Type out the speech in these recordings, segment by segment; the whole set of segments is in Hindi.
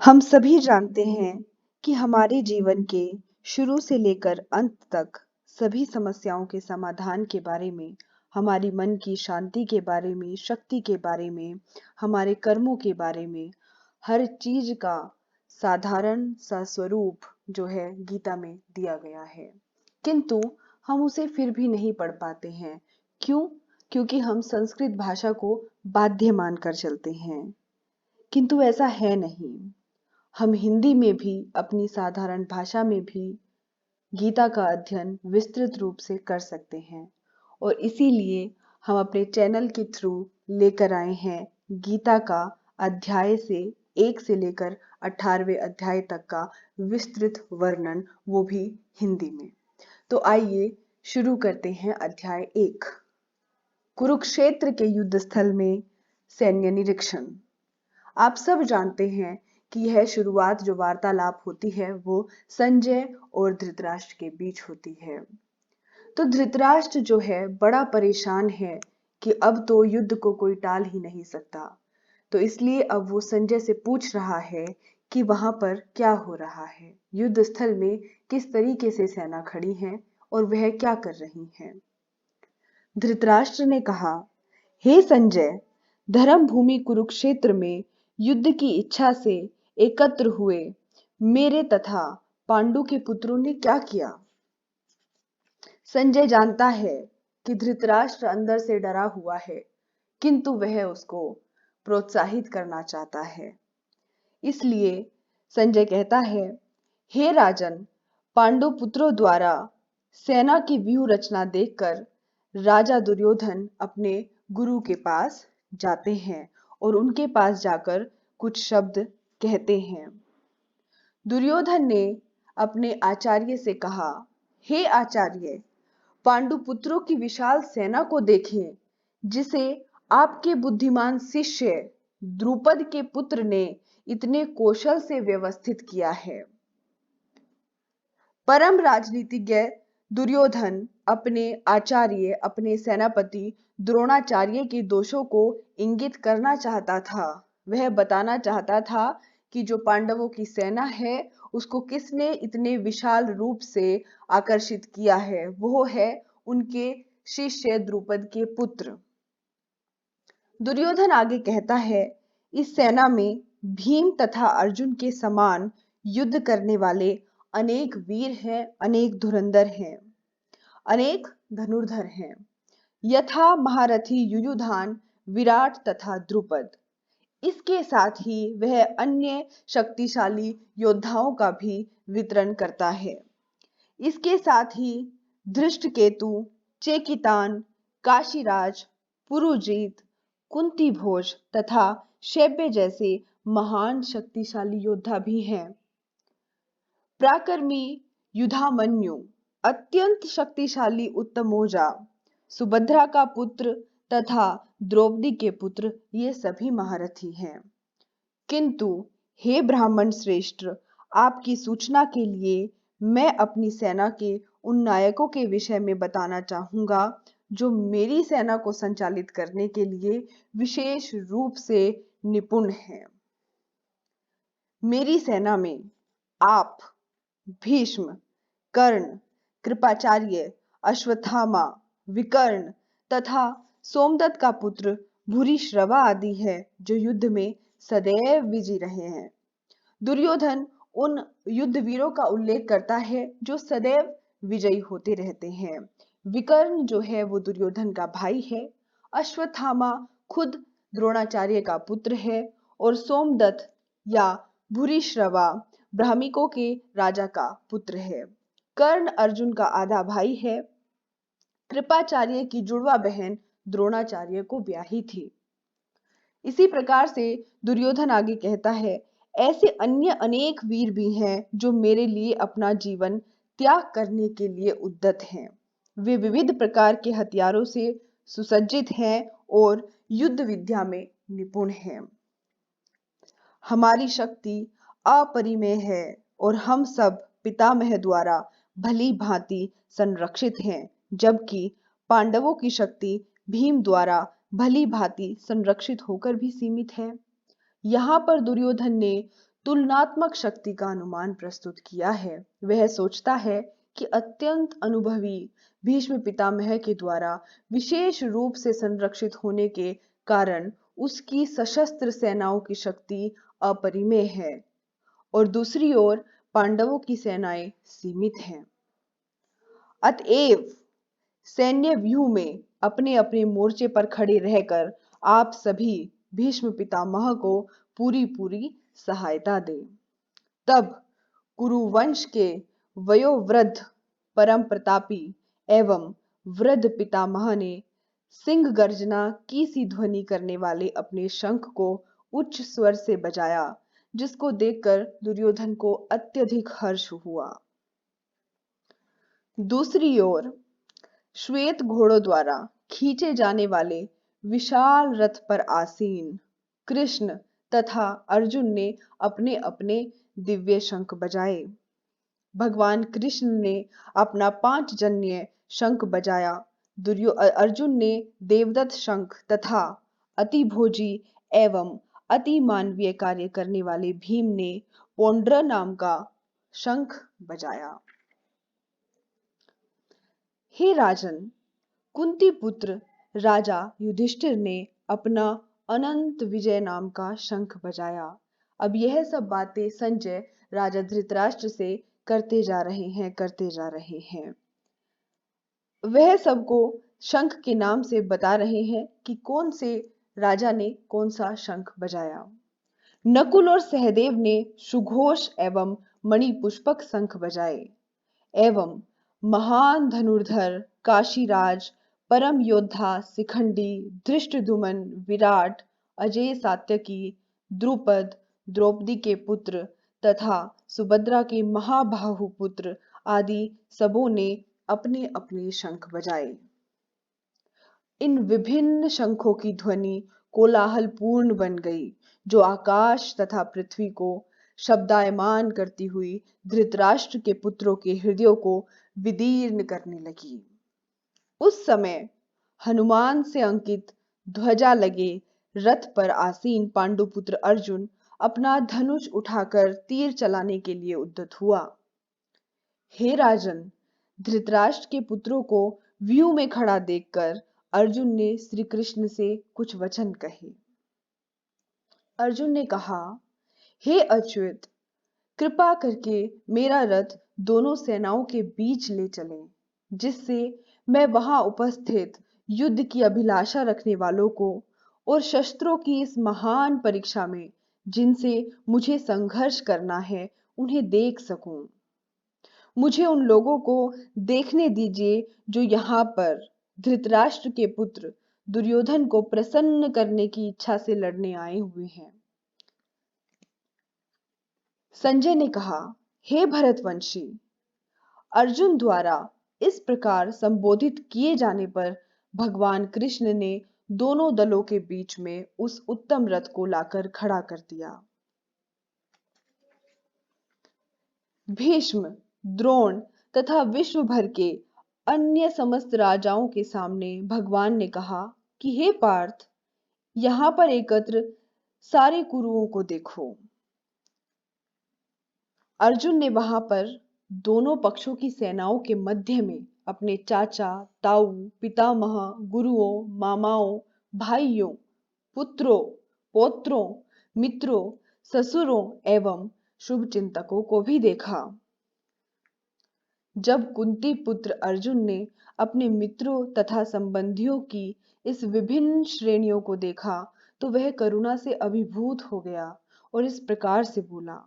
हम सभी जानते हैं कि हमारे जीवन के शुरू से लेकर अंत तक सभी समस्याओं के समाधान के बारे में, हमारी मन की शांति के बारे में, शक्ति के बारे में, हमारे कर्मों के बारे में, हर चीज का साधारण सा स्वरूप जो है गीता में दिया गया है। किंतु हम उसे फिर भी नहीं पढ़ पाते हैं। क्यों? क्योंकि हम संस्कृत भाषा को बाध्य मानकर चलते हैं। किंतु ऐसा है नहीं। हम हिंदी में भी, अपनी साधारण भाषा में भी गीता का अध्ययन विस्तृत रूप से कर सकते हैं और इसीलिए हम अपने चैनल के थ्रू लेकर आए हैं गीता का अध्याय से 1 से लेकर 18वें अध्याय तक का विस्तृत वर्णन, वो भी हिंदी में। तो आइए शुरू करते हैं अध्याय 1। कुरुक्षेत्र के युद्ध स्थल में सैन्य निरीक्षण। आप सब जानते हैं कि यह शुरुआत जो वार्तालाप होती है वो संजय और धृतराष्ट्र के बीच होती है। तो धृतराष्ट्र जो है बड़ा परेशान है कि अब तो युद्ध को कोई टाल ही नहीं सकता। तो इसलिए अब वो संजय से पूछ रहा है कि वहां पर क्या हो रहा है, युद्ध स्थल में किस तरीके से सेना खड़ी है और वह क्या कर रही है। धृतराष्ट्र ने कहा, हे संजय, धर्म भूमि कुरुक्षेत्र में युद्ध की इच्छा से एकत्र हुए मेरे तथा पांडु के पुत्रों ने क्या किया। संजय जानता है कि धृतराष्ट्र अंदर से डरा हुआ है, किंतु वह उसको प्रोत्साहित करना चाहता है। इसलिए संजय कहता है, हे राजन, पांडु पुत्रों द्वारा सेना की व्यूह रचना देखकर राजा दुर्योधन अपने गुरु के पास जाते हैं और उनके पास जाकर कुछ शब्द कहते हैं। दुर्योधन ने अपने आचार्य से कहा, हे आचार्य, पांडु पुत्रों की विशाल सेना को देखें, जिसे आपके बुद्धिमान शिष्य द्रुपद के पुत्र ने इतने कौशल से व्यवस्थित किया है। परम राजनीतिज्ञ दुर्योधन अपने आचार्य, अपने सेनापति द्रोणाचार्य के दोषों को इंगित करना चाहता था। वह बताना चाहता था कि जो पांडवों की सेना है उसको किसने इतने विशाल रूप से आकर्षित किया है, वो है उनके शिष्य द्रुपद के पुत्र। दुर्योधन आगे कहता है, इस सेना में भीम तथा अर्जुन के समान युद्ध करने वाले अनेक वीर हैं, अनेक धुरंधर हैं, अनेक धनुर्धर हैं, यथा महारथी युयुधान, विराट तथा द्रुपद। इसके साथ ही वह अन्य शक्तिशाली योद्धाओं का भी वितरण करता है। इसके साथ ही धृष्टकेतु, चेकितान, काशीराज, पुरुजीत, कुंती भोज तथा शैब्य जैसे महान शक्तिशाली योद्धा भी हैं। पराक्रमी युधामन्यु, अत्यंत शक्तिशाली उत्तमौजा, सुभद्रा का पुत्र तथा द्रौपदी के पुत्र, ये सभी महारथी हैं। किंतु हे ब्राह्मण श्रेष्ठ, आपकी सूचना के लिए मैं अपनी सेना के उन नायकों के विषय में बताना चाहूंगा जो मेरी सेना को संचालित करने के लिए विशेष रूप से निपुण हैं। मेरी सेना में आप, भीष्म, कर्ण, कृपाचार्य, अश्वत्थामा, विकर्ण तथा सोमदत्त का पुत्र भूरिश्रवा आदि है जो युद्ध में सदैव विजयी रहे हैं। दुर्योधन उन युद्ध वीरों का उल्लेख करता है जो सदैव विजयी होते रहते हैं। विकर्ण जो है वो दुर्योधन का भाई है, अश्वत्थामा खुद द्रोणाचार्य का पुत्र है और सोमदत्त या भूरिश्रवा ब्राह्मणों के राजा का पुत्र है। कर्ण अर्जुन का आधा भाई है। कृपाचार्य की जुड़वा बहन द्रोणाचार्य को ब्याही थी। इसी प्रकार से दुर्योधन आगे कहता है, ऐसे अन्य अनेक वीर भी हैं जो मेरे लिए अपना जीवन त्याग करने के लिए उद्यत हैं। वे विविध प्रकार के हथियारों से सुसज्जित हैं और युद्ध विद्या में निपुण हैं। हमारी शक्ति अपरिमेय है और हम सब पितामह द्वारा भली भांति संरक्षित हैं, जबकि पांडवों की शक्ति भीम द्वारा भली भांति संरक्षित होकर भी सीमित है। यहाँ पर दुर्योधन ने तुलनात्मक शक्ति का अनुमान प्रस्तुत किया है। वह सोचता है कि अत्यंत अनुभवी भीष्म पितामह के द्वारा विशेष रूप से संरक्षित होने के कारण उसकी सशस्त्र सेनाओं की शक्ति अपरिमेय है और दूसरी ओर पांडवों की सेनाएं सीमित हैं। अतएव सैन्य व्यूह में अपने अपने मोर्चे पर खड़े रहकर आप सभी भीष्म पितामह को पूरी पूरी सहायता दें। तब कुरुवंश के वयोवृद्ध परम प्रतापी एवं वृद्ध पितामह ने सिंह गर्जना की सी ध्वनि करने वाले अपने शंख को उच्च स्वर से बजाया, जिसको देखकर दुर्योधन को अत्यधिक हर्ष हुआ। दूसरी ओर श्वेत घोड़ों द्वारा खींचे जाने वाले विशाल रथ पर आसीन कृष्ण तथा अर्जुन ने अपने अपने दिव्य शंख बजाए। भगवान कृष्ण ने अपना 5 जन्य शंख बजाया। अर्जुन ने देवदत्त शंख तथा अति भोजी एवं अति मानवीय कार्य करने वाले भीम ने पौंड्र नाम का शंख बजाया। हे राजन, कुंती पुत्र राजा युधिष्ठिर ने अपना अनंत विजय नाम का शंख बजाया। अब यह सब बातें संजय राजा धृतराष्ट्र से करते जा रहे हैं। वह सबको शंख के नाम से बता रहे हैं कि कौन से राजा ने कौन सा शंख बजाया। नकुल और सहदेव ने सुघोष एवं मणिपुष्पक शंख बजाए एवं महान धनुर्धर काशीराज परम योद्धा शिखंडी धृष्टद्युम्न विराट अजय सात्यकी द्रुपद द्रौपदी के पुत्र तथा सुभद्रा के महाबाहु पुत्र आदि सबों ने अपने अपने शंख बजाए। इन विभिन्न शंखों की ध्वनि कोलाहल पूर्ण बन गई, जो आकाश तथा पृथ्वी को शब्दायमान करती हुई धृतराष्ट्र के पुत्रों के हृदयों को विदीर्ण करने लगी। उस समय हनुमान से अंकित ध्वजा लगे रथ पर आसीन पांडुपुत्र अर्जुन अपना धनुष उठाकर तीर चलाने के लिए उद्यत हुआ। हे राजन, धृतराष्ट्र के पुत्रों को व्यूह में खड़ा देखकर अर्जुन ने श्री कृष्ण से कुछ वचन कहे। अर्जुन ने कहा, हे अच्युत, कृपा करके मेरा रथ दोनों सेनाओं के बीच ले चलें, जिससे मैं वहां उपस्थित युद्ध की अभिलाषा रखने वालों को और शस्त्रों की इस महान परीक्षा में जिनसे मुझे संघर्ष करना है उन्हें देख सकूं। मुझे उन लोगों को देखने दीजिए जो यहाँ पर धृतराष्ट्र के पुत्र दुर्योधन को प्रसन्न करने की इच्छा से लड़ने आए हुए हैं। संजय ने कहा, हे भरतवंशी, अर्जुन द्वारा इस प्रकार संबोधित किए जाने पर भगवान कृष्ण ने दोनों दलों के बीच में उस उत्तम रथ को लाकर खड़ा कर दिया। भीष्म, द्रोण तथा विश्व भर के अन्य समस्त राजाओं के सामने भगवान ने कहा कि हे पार्थ, यहां पर एकत्र सारे कुरुओं को देखो। अर्जुन ने वहां पर दोनों पक्षों की सेनाओं के मध्य में अपने चाचा, ताऊ, पितामह, गुरुओं, मामाओं, भाइयों, पुत्रों, पौत्रों, मित्रों, ससुरों एवं शुभचिंतकों को भी देखा। जब कुंती पुत्र अर्जुन ने अपने मित्रों तथा संबंधियों की इस विभिन्न श्रेणियों को देखा तो वह करुणा से अभिभूत हो गया और इस प्रकार से बोला।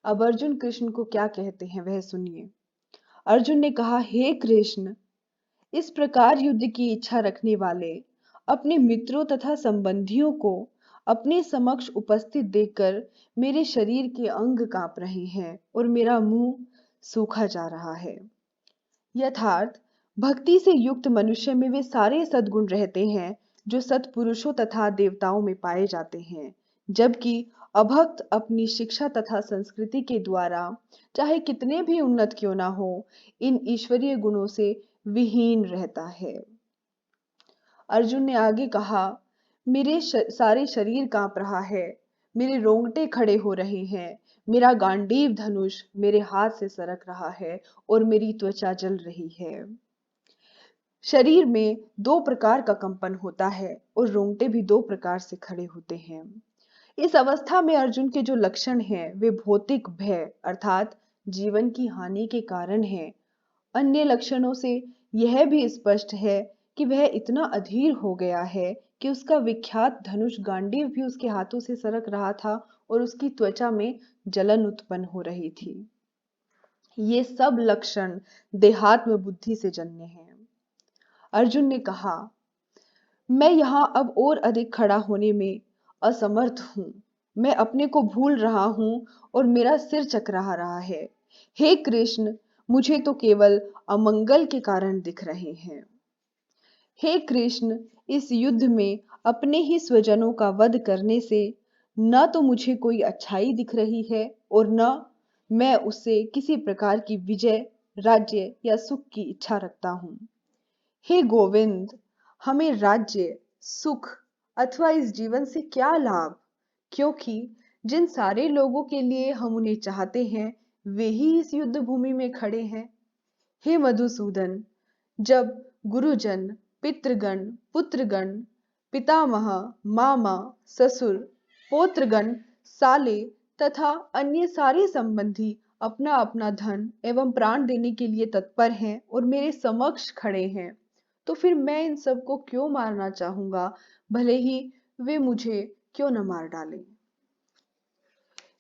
अब अर्जुन कृष्ण को क्या कहते हैं वह सुनिए। अर्जुन ने कहा, हे कृष्ण, इस प्रकार युद्ध की इच्छा रखने वाले अपने मित्रों तथा संबंधियों को अपने समक्ष उपस्थित देखकर मेरे शरीर के अंग कांप रहे हैं और मेरा मुंह सूखा जा रहा है। यथार्थ भक्ति से युक्त मनुष्य में वे सारे सद्गुण रहते हैं जो सत्पुरुषों तथा देवताओं में पाए जाते हैं, जबकि अभक्त अपनी शिक्षा तथा संस्कृति के द्वारा चाहे कितने भी उन्नत क्यों ना हो, इन ईश्वरीय गुणों से विहीन रहता है। अर्जुन ने आगे कहा, मेरे सारे शरीर कांप रहा है, मेरे रोंगटे खड़े हो रहे हैं, मेरा गांडीव धनुष मेरे हाथ से सरक रहा है और मेरी त्वचा जल रही है। शरीर में दो प्रकार का कंपन होता है और रोंगटे भी दो प्रकार से खड़े होते हैं। इस अवस्था में अर्जुन के जो लक्षण हैं वे भौतिक भय अर्थात जीवन की हानि के कारण हैं। अन्य लक्षणों से यह भी स्पष्ट है कि वह इतना अधीर हो गया है कि उसका विख्यात धनुष गांडीव भी उसके हाथों से सरक रहा था और उसकी त्वचा में जलन उत्पन्न हो रही थी। ये सब लक्षण देहात्म बुद्धि से जन्मे हैं। अर्जुन ने कहा, मैं यहाँ अब और अधिक खड़ा होने में असमर्थ हूँ। मैं अपने को भूल रहा हूँ और मेरा सिर चकरा रहा है। हे कृष्ण, मुझे तो केवल अमंगल के कारण दिख रहे हैं। हे कृष्ण, इस युद्ध में अपने ही स्वजनों का वध करने से न तो मुझे कोई अच्छाई दिख रही है और न मैं उससे किसी प्रकार की विजय, राज्य या सुख की इच्छा रखता हूँ। हे गोविंद, हमें राज्य, सुख अथवा इस जीवन से क्या लाभ, क्योंकि जिन सारे लोगों के लिए हम उन्हें चाहते हैं वे ही इस युद्ध भूमि में खड़े हैं। हे मधुसूदन, जब गुरुजन, पितृगण, पुत्रगण, पितामह, मामा, ससुर, पौत्रगण, साले तथा अन्य सारे संबंधी अपना अपना धन एवं प्राण देने के लिए तत्पर हैं और मेरे समक्ष खड़े हैं, तो फिर मैं इन सबको क्यों मारना चाहूंगा, भले ही वे मुझे क्यों न मार डालें।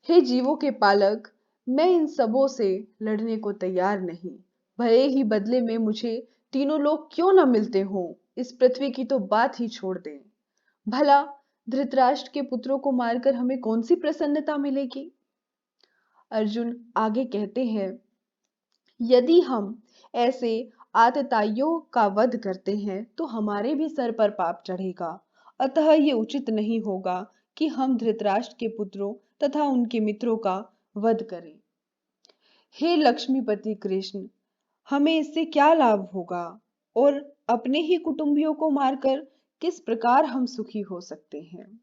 हे जीवों के पालक, मैं इन सबों से लड़ने को तैयार नहीं, भले ही बदले में मुझे तीनों लोग क्यों न मिलते हों। इस पृथ्वी की तो बात ही छोड़ दें। भला धृतराष्ट्र के पुत्रों को मारकर हमें कौन सी प्रसन्नता मिलेगी। अर्जुन आगे कहते हैं, यदि हम ऐसे आतताइयों का वध करते हैं तो हमारे भी सर पर पाप चढ़ेगा। अतः ये उचित नहीं होगा कि हम धृतराष्ट्र के पुत्रों तथा उनके मित्रों का वध करें। हे लक्ष्मीपति कृष्ण, हमें इससे क्या लाभ होगा और अपने ही कुटुंबियों को मारकर किस प्रकार हम सुखी हो सकते हैं।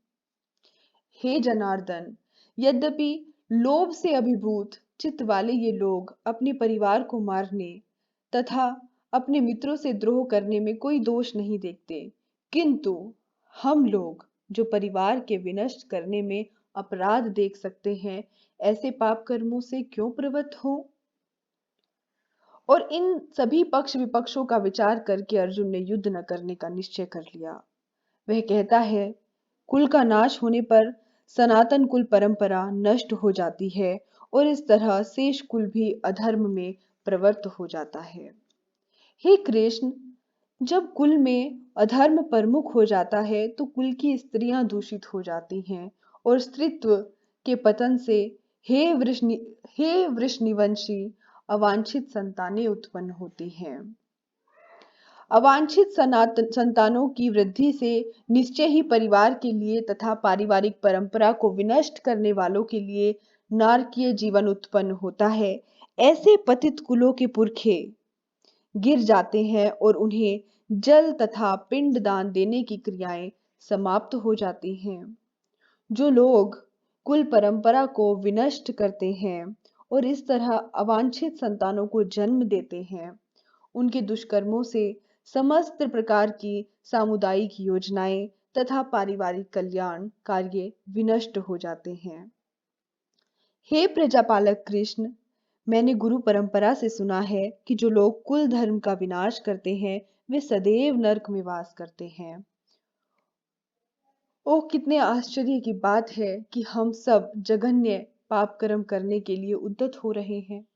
हे जनार्दन, यद्यपि लोभ से अभिभूत चित्त वाले ये लोग अपने परिवार को मारने तथा अपने मित्रों से द्रोह करने में कोई दोष नहीं देखते, किंतु हम लोग जो परिवार के विनष्ट करने में अपराध देख सकते हैं, ऐसे पाप कर्मों से क्यों प्रवृत्त हो। और इन सभी पक्ष विपक्षों का विचार करके अर्जुन ने युद्ध न करने का निश्चय कर लिया। वह कहता है, कुल का नाश होने पर सनातन कुल परंपरा नष्ट हो जाती है और इस तरह शेष कुल भी अधर्म में प्रवृत्त हो जाता है। हे कृष्ण, जब कुल में अधर्म प्रमुख हो जाता है तो कुल की स्त्रियां दूषित हो जाती हैं और स्त्रीत्व के पतन से हे वृषनिवंशी अवांछित संतानें उत्पन्न होती हैं। अवांछित संतानों की वृद्धि से निश्चय ही परिवार के लिए तथा पारिवारिक परंपरा को विनष्ट करने वालों के लिए नारकीय जीवन उत्पन्न होता है। ऐसे पतित कुलों के पुरखे गिर जाते हैं और उन्हें जल तथा पिंड दान देने की क्रियाएं समाप्त हो जाती हैं। जो लोग कुल परंपरा को विनष्ट करते हैं और इस तरह अवांछित संतानों को जन्म देते हैं, उनके दुष्कर्मों से समस्त प्रकार की सामुदायिक योजनाएं तथा पारिवारिक कल्याण कार्य विनष्ट हो जाते हैं। हे प्रजापालक कृष्ण, मैंने गुरु परंपरा से सुना है कि जो लोग कुल धर्म का विनाश करते हैं वे सदैव नरक में वास करते हैं। ओह, कितने आश्चर्य की बात है कि हम सब जघन्य पाप कर्म करने के लिए उद्यत हो रहे हैं।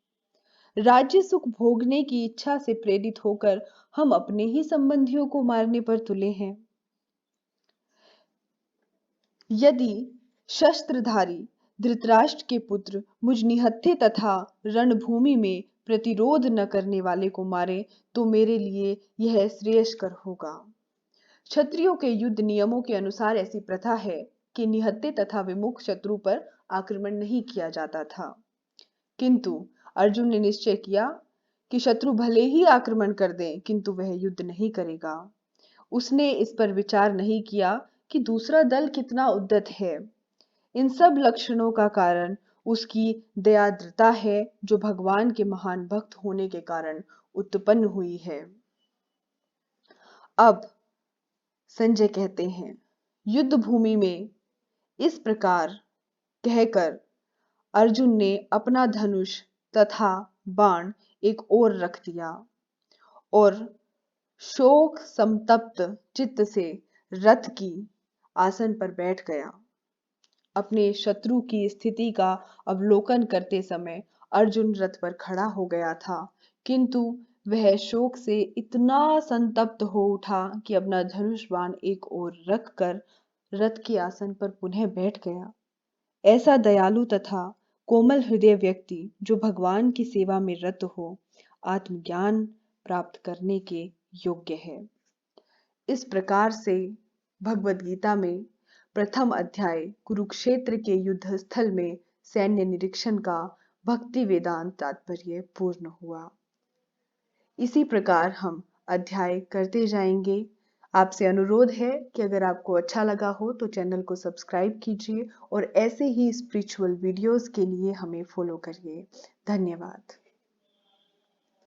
राज्य सुख भोगने की इच्छा से प्रेरित होकर हम अपने ही संबंधियों को मारने पर तुले हैं। यदि शस्त्रधारी धृतराष्ट्र के पुत्र मुझ निहत्थे तथा रणभूमि में प्रतिरोध न करने वाले को मारे तो मेरे लिए यह श्रेयस्कर होगा। क्षत्रियों के युद्ध नियमों के अनुसार ऐसी प्रथा है कि निहत्थे तथा विमुख शत्रु पर आक्रमण नहीं किया जाता था, किंतु अर्जुन ने निश्चय किया कि शत्रु भले ही आक्रमण कर दे किंतु वह युद्ध नहीं करेगा। उसने इस पर विचार नहीं किया कि दूसरा दल कितना उद्यत है। इन सब लक्षणों का कारण उसकी दयाद्रता है, जो भगवान के महान भक्त होने के कारण उत्पन्न हुई है। अब संजय कहते हैं, युद्ध भूमि में इस प्रकार कहकर अर्जुन ने अपना धनुष तथा बाण एक ओर रख दिया और शोक संतप्त चित्त से रथ की आसन पर बैठ गया। अपने शत्रु की स्थिति का अवलोकन करते समय अर्जुन रथ पर खड़ा हो गया था, किंतु वह शोक से इतना संतप्त हो उठा कि अपना धनुष बाण एक ओर रखकर रथ के आसन पर पुनः बैठ गया। ऐसा दयालु तथा कोमल हृदय व्यक्ति जो भगवान की सेवा में रत हो, आत्मज्ञान प्राप्त करने के योग्य है। इस प्रकार से भगवद गीता में प्रथम अध्याय कुरुक्षेत्र के युद्ध स्थल में सैन्य निरीक्षण का भक्ति वेदांत तात्पर्य पूर्ण हुआ। इसी प्रकार हम अध्याय करते जाएंगे। आपसे अनुरोध है कि अगर आपको अच्छा लगा हो तो चैनल को सब्सक्राइब कीजिए और ऐसे ही स्पिरिचुअल वीडियोस के लिए हमें फॉलो करिए। धन्यवाद।